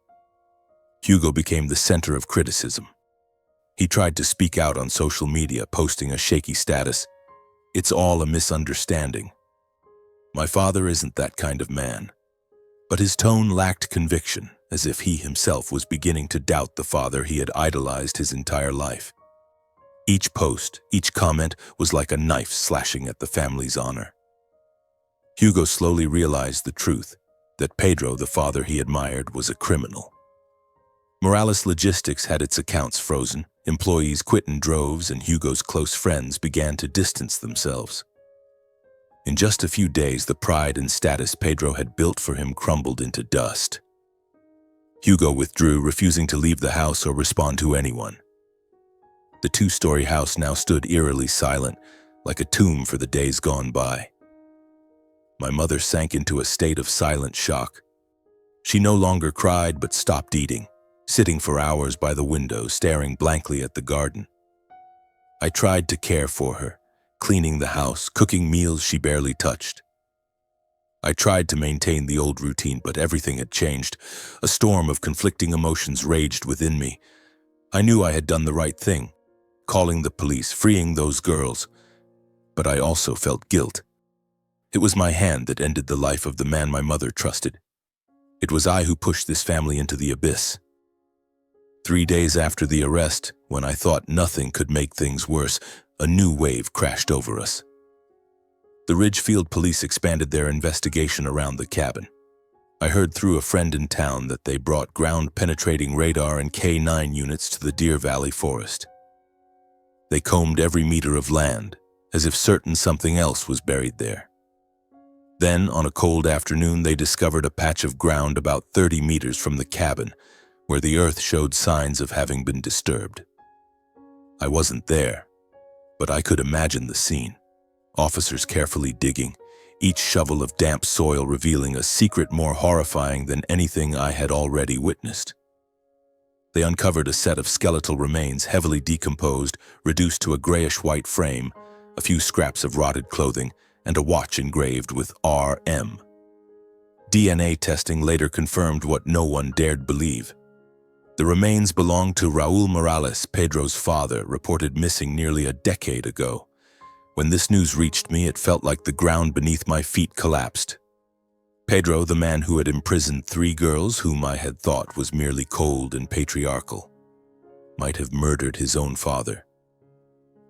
Hugo became the center of criticism. He tried to speak out on social media, posting a shaky status. "It's all a misunderstanding. My father isn't that kind of man." But his tone lacked conviction, as if he himself was beginning to doubt the father he had idolized his entire life. Each post, each comment was like a knife slashing at the family's honor. Hugo slowly realized the truth, that Pedro, the father he admired, was a criminal. Morales Logistics had its accounts frozen, employees quit in droves, and Hugo's close friends began to distance themselves. In just a few days, the pride and status Pedro had built for him crumbled into dust. Hugo withdrew, refusing to leave the house or respond to anyone. The 2-story house now stood eerily silent, like a tomb for the days gone by. My mother sank into a state of silent shock. She no longer cried, but stopped eating, sitting for hours by the window, staring blankly at the garden. I tried to care for her, cleaning the house, cooking meals she barely touched. I tried to maintain the old routine, but everything had changed. A storm of conflicting emotions raged within me. I knew I had done the right thing, calling the police, freeing those girls. But I also felt guilt. It was my hand that ended the life of the man my mother trusted. It was I who pushed this family into the abyss. 3 days after the arrest, when I thought nothing could make things worse, a new wave crashed over us. The Ridgefield police expanded their investigation around the cabin. I heard through a friend in town that they brought ground-penetrating radar and K9 units to the Deer Valley forest. They combed every meter of land, as if certain something else was buried there. Then, on a cold afternoon, they discovered a patch of ground about 30 meters from the cabin, where the earth showed signs of having been disturbed. I wasn't there, but I could imagine the scene. Officers carefully digging, each shovel of damp soil revealing a secret more horrifying than anything I had already witnessed. They uncovered a set of skeletal remains, heavily decomposed, reduced to a grayish-white frame, a few scraps of rotted clothing, and a watch engraved with RM. DNA testing later confirmed what no one dared believe. The remains belonged to Raul Morales, Pedro's father, reported missing nearly a decade ago. When this news reached me, it felt like the ground beneath my feet collapsed. Pedro, the man who had imprisoned 3 girls whom I had thought was merely cold and patriarchal, might have murdered his own father.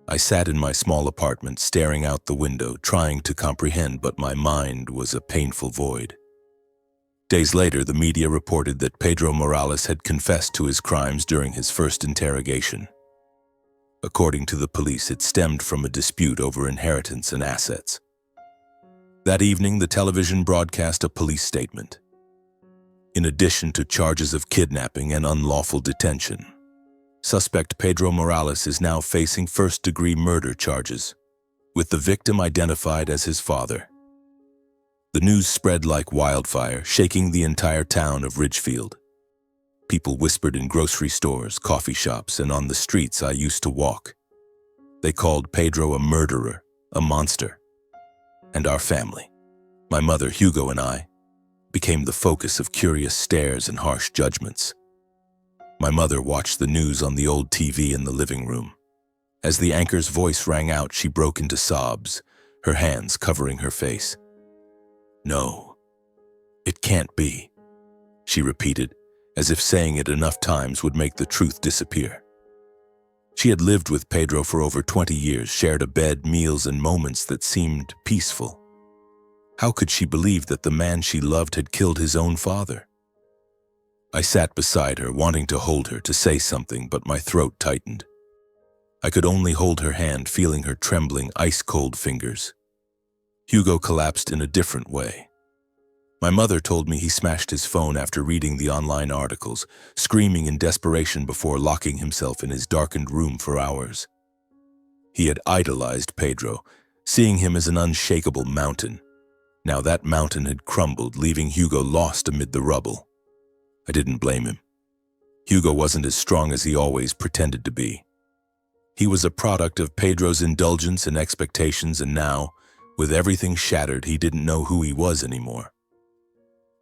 I sat in my small apartment, staring out the window, trying to comprehend, but my mind was a painful void. Days later, the media reported that Pedro Morales had confessed to his crimes during his first interrogation. According to the police, it stemmed from a dispute over inheritance and assets. That evening, the television broadcast a police statement. In addition to charges of kidnapping and unlawful detention, suspect Pedro Morales is now facing first-degree murder charges, with the victim identified as his father. The news spread like wildfire, shaking the entire town of Ridgefield. People whispered in grocery stores, coffee shops, and on the streets I used to walk. They called Pedro a murderer, a monster. And our family, my mother, Hugo, and I, became the focus of curious stares and harsh judgments. My mother watched the news on the old TV in the living room. As the anchor's voice rang out, she broke into sobs, her hands covering her face. "No, it can't be," she repeated, as if saying it enough times would make the truth disappear. She had lived with Pedro for over 20 years, shared a bed, meals, and moments that seemed peaceful. How could she believe that the man she loved had killed his own father? I sat beside her, wanting to hold her, to say something, but my throat tightened. I could only hold her hand, feeling her trembling, ice-cold fingers. Hugo collapsed in a different way. My mother told me he smashed his phone after reading the online articles, screaming in desperation before locking himself in his darkened room for hours. He had idolized Pedro, seeing him as an unshakable mountain. Now that mountain had crumbled, leaving Hugo lost amid the rubble. I didn't blame him. Hugo wasn't as strong as he always pretended to be. He was a product of Pedro's indulgence and expectations, and now, with everything shattered, he didn't know who he was anymore.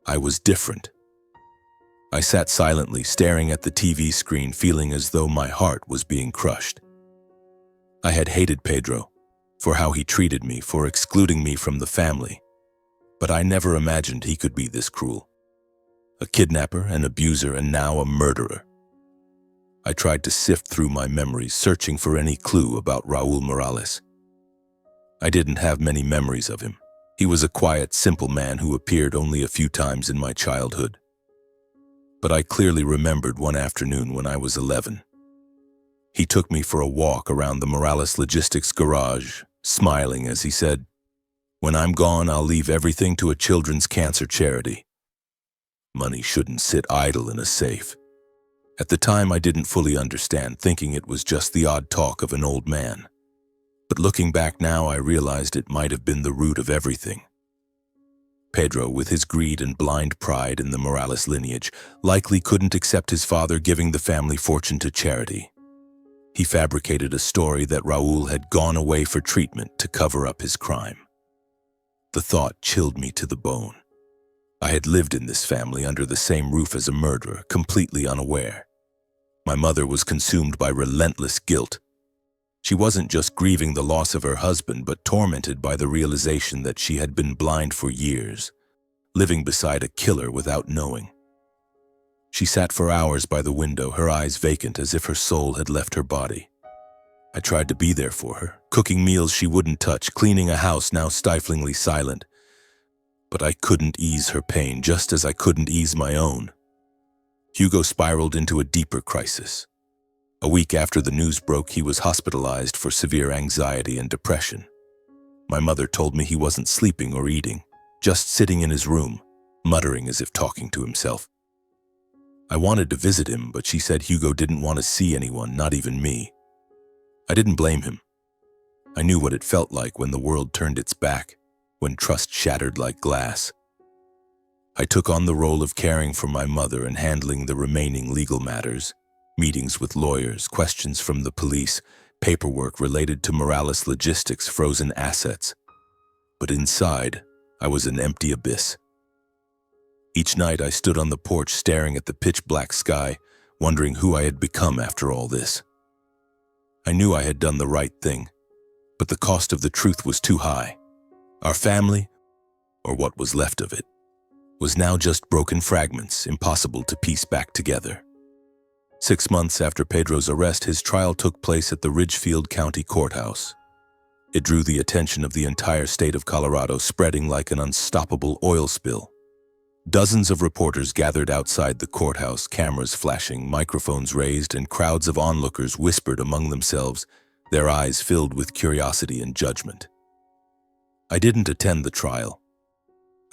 I was different. I sat silently, staring at the TV screen, feeling as though my heart was being crushed. I had hated Pedro for how he treated me, for excluding me from the family. But I never imagined he could be this cruel. A kidnapper, an abuser, and now a murderer. I tried to sift through my memories, searching for any clue about Raul Morales. I didn't have many memories of him. He was a quiet, simple man who appeared only a few times in my childhood. But I clearly remembered one afternoon when I was 11. He took me for a walk around the Morales Logistics garage, smiling as he said, "When I'm gone, I'll leave everything to a children's cancer charity. Money shouldn't sit idle in a safe." At the time, I didn't fully understand, thinking it was just the odd talk of an old man. But looking back now, I realized it might have been the root of everything. Pedro, with his greed and blind pride in the Morales lineage, likely couldn't accept his father giving the family fortune to charity. He fabricated a story that Raul had gone away for treatment to cover up his crime. The thought chilled me to the bone. I had lived in this family under the same roof as a murderer, completely unaware. My mother was consumed by relentless guilt. She wasn't just grieving the loss of her husband, but tormented by the realization that she had been blind for years, living beside a killer without knowing. She sat for hours by the window, her eyes vacant, as if her soul had left her body. I tried to be there for her, cooking meals she wouldn't touch, cleaning a house now stiflingly silent. But I couldn't ease her pain, just as I couldn't ease my own. Hugo spiraled into a deeper crisis. A week after the news broke, he was hospitalized for severe anxiety and depression. My mother told me he wasn't sleeping or eating, just sitting in his room, muttering as if talking to himself. I wanted to visit him, but she said Hugo didn't want to see anyone, not even me. I didn't blame him. I knew what it felt like when the world turned its back, when trust shattered like glass. I took on the role of caring for my mother and handling the remaining legal matters, meetings with lawyers, questions from the police, paperwork related to Morales Logistics' frozen assets. But inside, I was an empty abyss. Each night I stood on the porch staring at the pitch-black sky, wondering who I had become after all this. I knew I had done the right thing, but the cost of the truth was too high. Our family, or what was left of it, was now just broken fragments, impossible to piece back together. 6 months after Pedro's arrest, his trial took place at the Ridgefield County Courthouse. It drew the attention of the entire state of Colorado, spreading like an unstoppable oil spill. Dozens of reporters gathered outside the courthouse, cameras flashing, microphones raised, and crowds of onlookers whispered among themselves, their eyes filled with curiosity and judgment. I didn't attend the trial.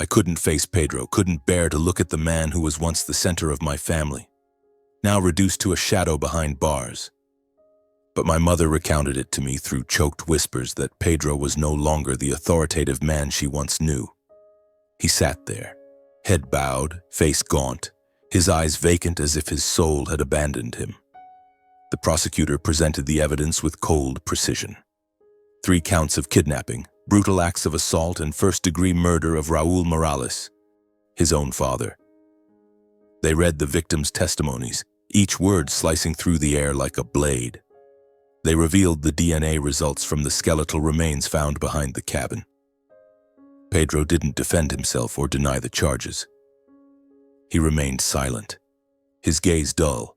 I couldn't face Pedro, couldn't bear to look at the man who was once the center of my family, now reduced to a shadow behind bars. But my mother recounted it to me through choked whispers that Pedro was no longer the authoritative man she once knew. He sat there, head bowed, face gaunt, his eyes vacant as if his soul had abandoned him. The prosecutor presented the evidence with cold precision. 3 counts of kidnapping, brutal acts of assault, and first-degree murder of Raul Morales, his own father. They read the victims' testimonies, each word slicing through the air like a blade. They revealed the DNA results from the skeletal remains found behind the cabin. Pedro didn't defend himself or deny the charges. He remained silent, his gaze dull,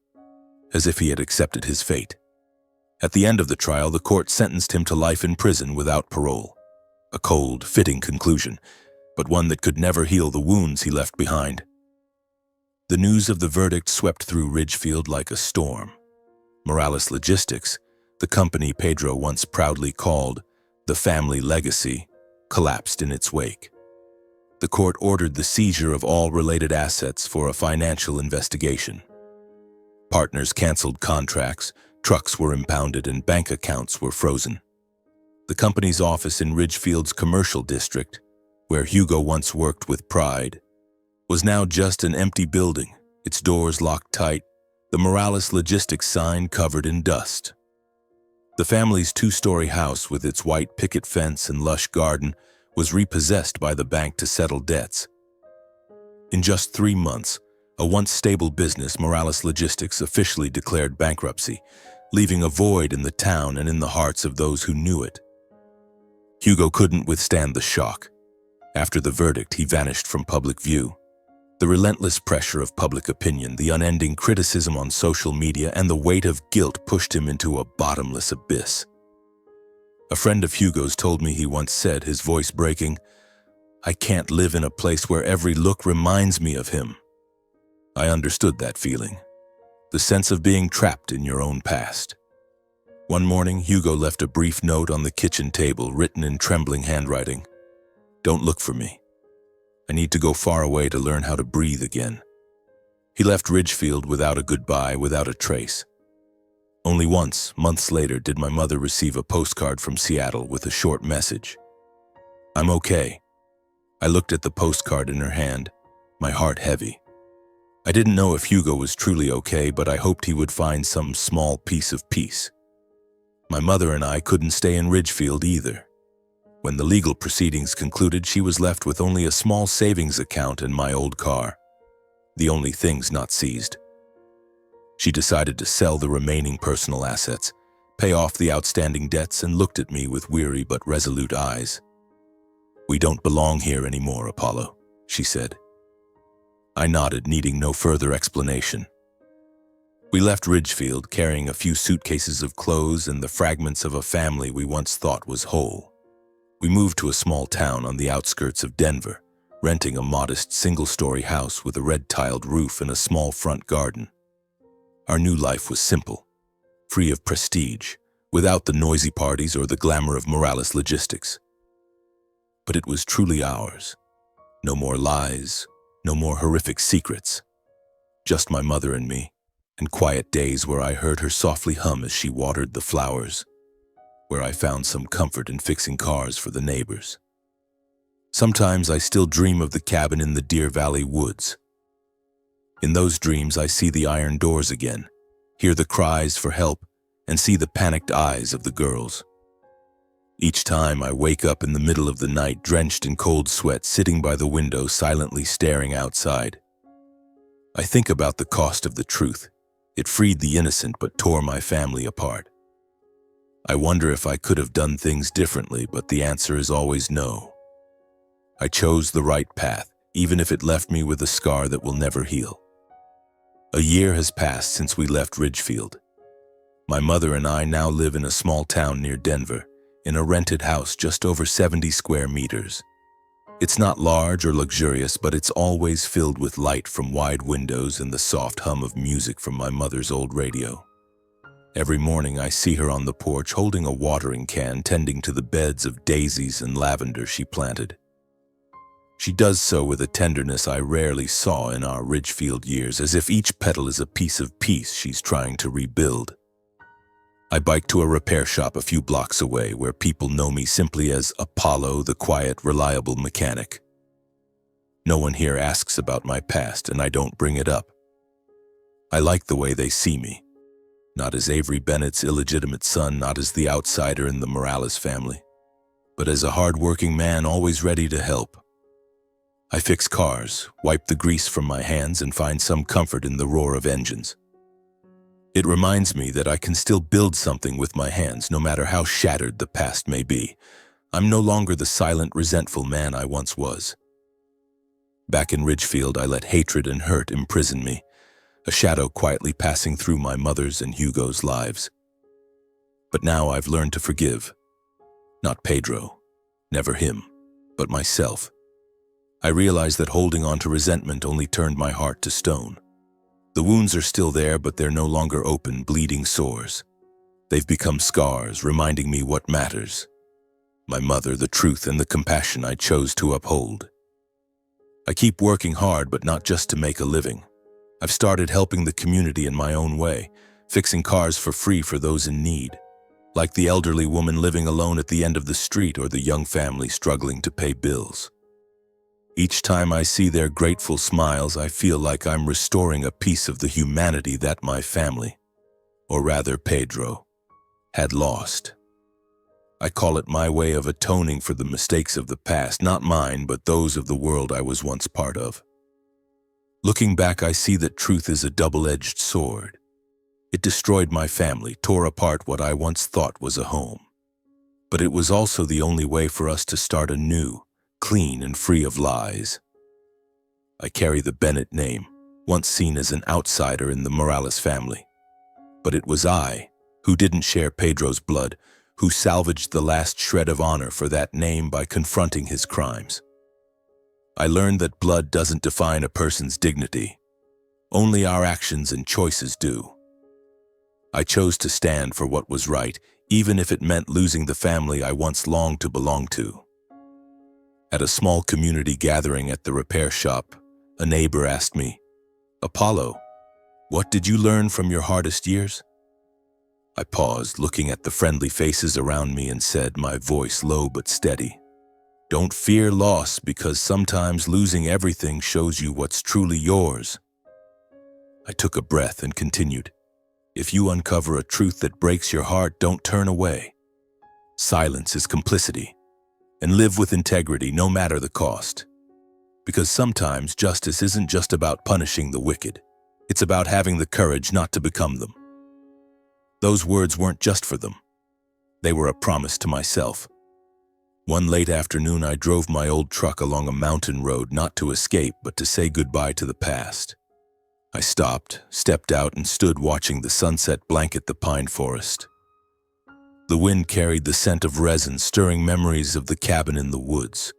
as if he had accepted his fate. At the end of the trial, the court sentenced him to life in prison without parole. A cold, fitting conclusion, but one that could never heal the wounds he left behind. The news of the verdict swept through Ridgefield like a storm. Morales Logistics, the company Pedro once proudly called the family legacy, collapsed in its wake. The court ordered the seizure of all related assets for a financial investigation. Partners canceled contracts, trucks were impounded, and bank accounts were frozen. The company's office in Ridgefield's commercial district, where Hugo once worked with pride, was now just an empty building, its doors locked tight, the Morales Logistics sign covered in dust. The family's 2-story house with its white picket fence and lush garden was repossessed by the bank to settle debts. In just 3 months, a once stable business, Morales Logistics, officially declared bankruptcy, leaving a void in the town and in the hearts of those who knew it. Hugo couldn't withstand the shock. After the verdict, he vanished from public view. The relentless pressure of public opinion, the unending criticism on social media, and the weight of guilt pushed him into a bottomless abyss. A friend of Hugo's told me he once said, his voice breaking, "I can't live in a place where every look reminds me of him." I understood that feeling, the sense of being trapped in your own past. One morning, Hugo left a brief note on the kitchen table, written in trembling handwriting. "Don't look for me. I need to go far away to learn how to breathe again." He left Ridgefield without a goodbye, without a trace. Only once, months later, did my mother receive a postcard from Seattle with a short message. "I'm okay." I looked at the postcard in her hand, my heart heavy. I didn't know if Hugo was truly okay, but I hoped he would find some small piece of peace. My mother and I couldn't stay in Ridgefield either. When the legal proceedings concluded, she was left with only a small savings account and my old car, the only things not seized. She decided to sell the remaining personal assets, pay off the outstanding debts, and looked at me with weary but resolute eyes. "We don't belong here anymore, Apollo," she said. I nodded, needing no further explanation. We left Ridgefield, carrying a few suitcases of clothes and the fragments of a family we once thought was whole. We moved to a small town on the outskirts of Denver, renting a modest single-story house with a red-tiled roof and a small front garden. Our new life was simple, free of prestige, without the noisy parties or the glamour of Morales Logistics. But it was truly ours. No more lies, no more horrific secrets. Just my mother and me, and quiet days where I heard her softly hum as she watered the flowers, where I found some comfort in fixing cars for the neighbors. Sometimes I still dream of the cabin in the Deer Valley woods. In those dreams, I see the iron doors again, hear the cries for help, and see the panicked eyes of the girls. Each time I wake up in the middle of the night, drenched in cold sweat, sitting by the window, silently staring outside. I think about the cost of the truth. It freed the innocent but tore my family apart. I wonder if I could have done things differently, but the answer is always no. I chose the right path, even if it left me with a scar that will never heal. A year has passed since we left Ridgefield. My mother and I now live in a small town near Denver, in a rented house just over 70 square meters. It's not large or luxurious, but it's always filled with light from wide windows and the soft hum of music from my mother's old radio. Every morning I see her on the porch holding a watering can, tending to the beds of daisies and lavender she planted. She does so with a tenderness I rarely saw in our Ridgefield years, as if each petal is a piece of peace she's trying to rebuild. I bike to a repair shop a few blocks away where people know me simply as Apollo, the quiet, reliable mechanic. No one here asks about my past, and I don't bring it up. I like the way they see me. Not as Avery Bennett's illegitimate son, not as the outsider in the Morales family, but as a hard-working man always ready to help. I fix cars, wipe the grease from my hands, and find some comfort in the roar of engines. It reminds me that I can still build something with my hands, no matter how shattered the past may be. I'm no longer the silent, resentful man I once was. Back in Ridgefield, I let hatred and hurt imprison me, a shadow quietly passing through my mother's and Hugo's lives. But now I've learned to forgive. Not Pedro, never him, but myself. I realize that holding on to resentment only turned my heart to stone. The wounds are still there, but they're no longer open, bleeding sores. They've become scars, reminding me what matters. My mother, the truth, and the compassion I chose to uphold. I keep working hard, but not just to make a living. I've started helping the community in my own way, fixing cars for free for those in need, like the elderly woman living alone at the end of the street or the young family struggling to pay bills. Each time I see their grateful smiles, I feel like I'm restoring a piece of the humanity that my family, or rather Pedro, had lost. I call it my way of atoning for the mistakes of the past, not mine, but those of the world I was once part of. Looking back, I see that truth is a double-edged sword. It destroyed my family, tore apart what I once thought was a home. But it was also the only way for us to start anew, clean and free of lies. I carry the Bennett name, once seen as an outsider in the Morales family. But it was I, who didn't share Pedro's blood, who salvaged the last shred of honor for that name by confronting his crimes. I learned that blood doesn't define a person's dignity. Only our actions and choices do. I chose to stand for what was right, even if it meant losing the family I once longed to belong to. At a small community gathering at the repair shop, a neighbor asked me, "Apollo, what did you learn from your hardest years?" I paused, looking at the friendly faces around me, and said, my voice low but steady, "Don't fear loss, because sometimes losing everything shows you what's truly yours." I took a breath and continued, "If you uncover a truth that breaks your heart, don't turn away. Silence is complicity. And live with integrity, no matter the cost. Because sometimes justice isn't just about punishing the wicked. It's about having the courage not to become them." Those words weren't just for them. They were a promise to myself. One late afternoon, I drove my old truck along a mountain road, not to escape, but to say goodbye to the past. I stopped, stepped out, and stood watching the sunset blanket the pine forest. The wind carried the scent of resin, stirring memories of the cabin in the woods,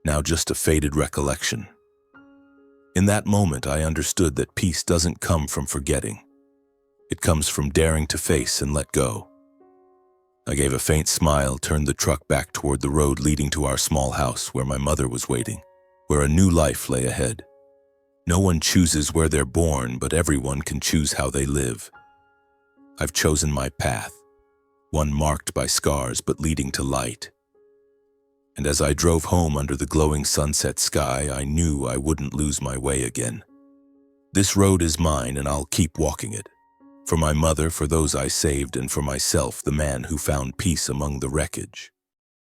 now just a faded recollection. In that moment, I understood that peace doesn't come from forgetting. It comes from daring to face and let go. I gave a faint smile, turned the truck back toward the road leading to our small house where my mother was waiting, where a new life lay ahead. No one chooses where they're born, but everyone can choose how they live. I've chosen my path. One marked by scars but leading to light. And as I drove home under the glowing sunset sky, I knew I wouldn't lose my way again. This road is mine, and I'll keep walking it. For my mother, for those I saved, and for myself, the man who found peace among the wreckage.